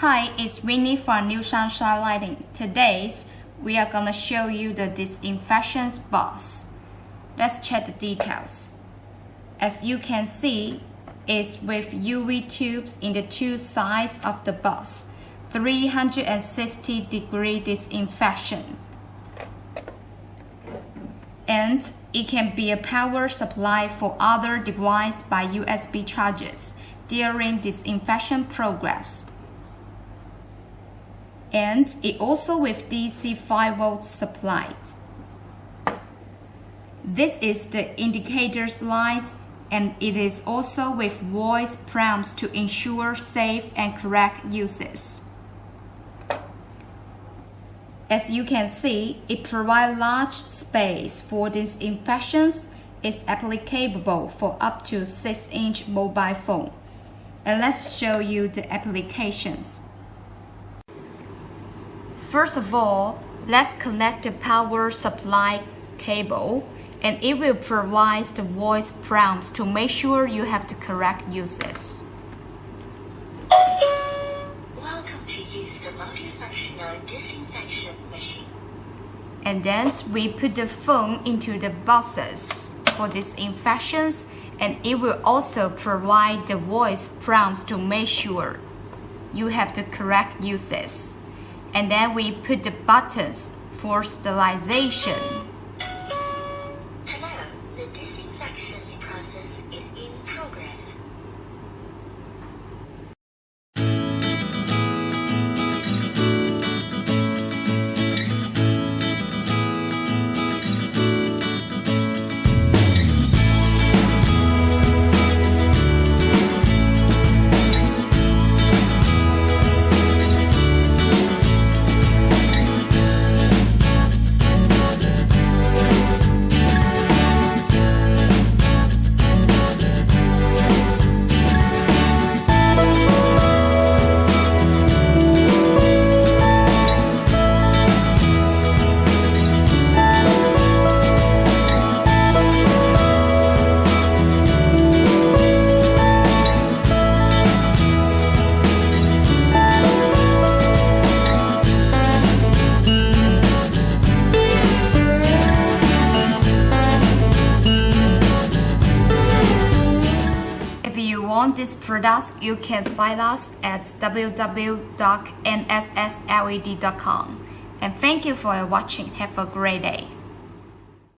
Hi, it's Winnie from New Sunshine Lighting. Today, we are gonna show you the disinfection box. Let's check the details. As you can see, it's with UV tubes in the two sides of the box. 360-degree disinfection. And it can be a power supply for other devices by USB chargers during disinfection programs. And it also with DC 5V supplied. This is the indicator's lights, and it is also with voice prompts to ensure safe and correct uses. As you can see, it provides large space for disinfections. It's applicable for up to 6-inch mobile phone. And let's show you the applications. First of all, let's connect the power supply cable, and it will provide the voice prompts to make sure you have the correct uses. Welcome to use the multifunctional disinfection machine. And then we put the phone into the boxes for disinfections, and it will also provide the voice prompts to make sure you have the correct uses. And then we put the buttons for sterilization. Hello, the disinfection process is in progress. Want this product, you can find us at www.nssled.com. And thank you for watching. Have a great day.